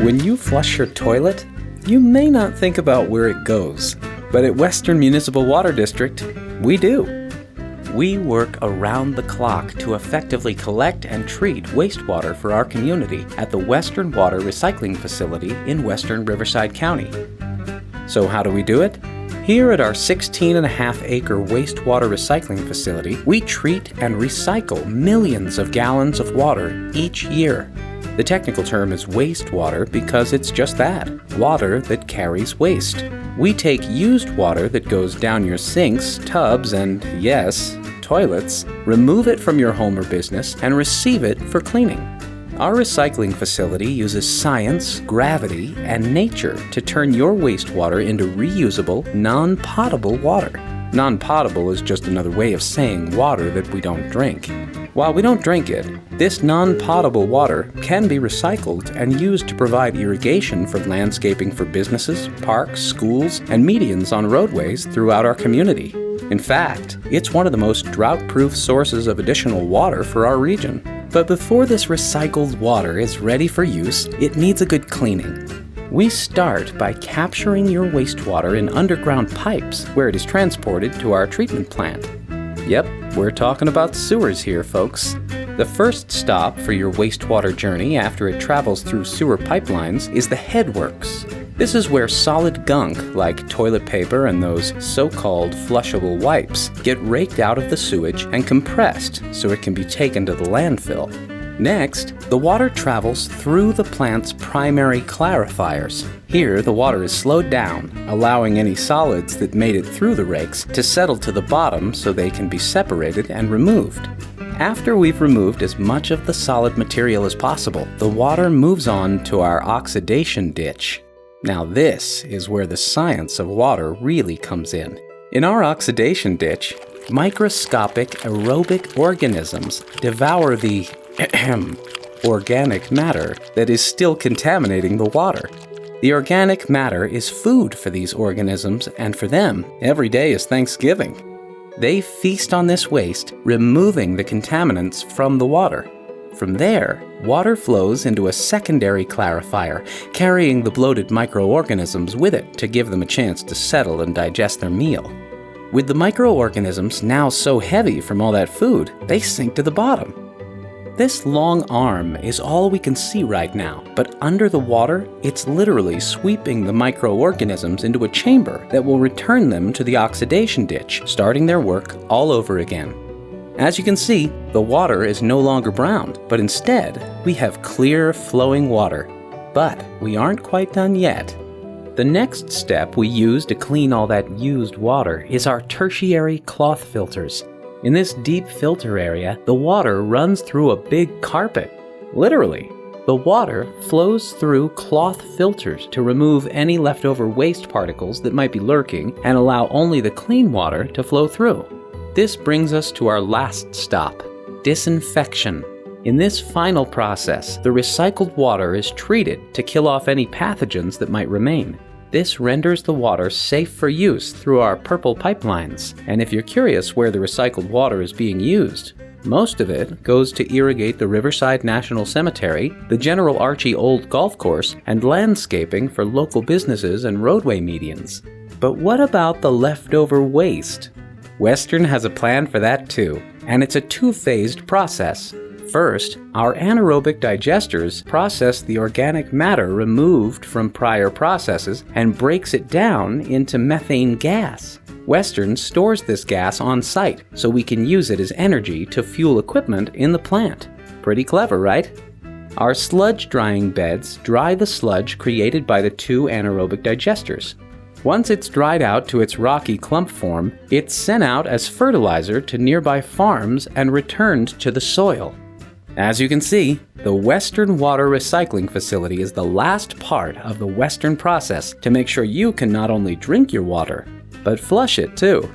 When you flush your toilet, you may not think about where it goes, but at Western Municipal Water District, we do. We work around the clock to effectively collect and treat wastewater for our community at the Western Water Recycling Facility in Western Riverside County. So how do we do it? Here at our 16.5-acre wastewater recycling facility, we treat and recycle millions of gallons of water each year. The technical term is wastewater because it's just that, water that carries waste. We take used water that goes down your sinks, tubs, and yes, toilets, remove it from your home or business, and receive it for cleaning. Our recycling facility uses science, gravity, and nature to turn your wastewater into reusable, non-potable water. Non-potable is just another way of saying water that we don't drink. While we don't drink it, this non-potable water can be recycled and used to provide irrigation for landscaping for businesses, parks, schools, and medians on roadways throughout our community. In fact, it's one of the most drought-proof sources of additional water for our region. But before this recycled water is ready for use, it needs a good cleaning. We start by capturing your wastewater in underground pipes where it is transported to our treatment plant. Yep, we're talking about sewers here, folks. The first stop for your wastewater journey after it travels through sewer pipelines is the headworks. This is where solid gunk, like toilet paper and those so-called flushable wipes, get raked out of the sewage and compressed so it can be taken to the landfill. Next, the water travels through the plant's primary clarifiers. Here, the water is slowed down, allowing any solids that made it through the rakes to settle to the bottom so they can be separated and removed. After we've removed as much of the solid material as possible, the water moves on to our oxidation ditch. Now this is where the science of water really comes in. In our oxidation ditch, microscopic aerobic organisms devour the organic matter that is still contaminating the water. The organic matter is food for these organisms, and for them, every day is Thanksgiving. They feast on this waste, removing the contaminants from the water. From there, water flows into a secondary clarifier, carrying the bloated microorganisms with it to give them a chance to settle and digest their meal. With the microorganisms now so heavy from all that food, they sink to the bottom. This long arm is all we can see right now, but under the water, it's literally sweeping the microorganisms into a chamber that will return them to the oxidation ditch, starting their work all over again. As you can see, the water is no longer brown, but instead, we have clear, flowing water. But we aren't quite done yet. The next step we use to clean all that used water is our tertiary cloth filters. In this deep filter area, the water runs through a big carpet. Literally, the water flows through cloth filters to remove any leftover waste particles that might be lurking and allow only the clean water to flow through. This brings us to our last stop, disinfection. In this final process, the recycled water is treated to kill off any pathogens that might remain. This renders the water safe for use through our purple pipelines. And if you're curious where the recycled water is being used, most of it goes to irrigate the Riverside National Cemetery, the General Archie Old Golf Course, and landscaping for local businesses and roadway medians. But what about the leftover waste? Western has a plan for that too, and it's a two-phased process. First, our anaerobic digesters process the organic matter removed from prior processes and breaks it down into methane gas. Western stores this gas on site so we can use it as energy to fuel equipment in the plant. Pretty clever, right? Our sludge drying beds dry the sludge created by the two anaerobic digesters. Once it's dried out to its rocky clump form, it's sent out as fertilizer to nearby farms and returned to the soil. As you can see, the Western Water Recycling Facility is the last part of the Western process to make sure you can not only drink your water, but flush it too.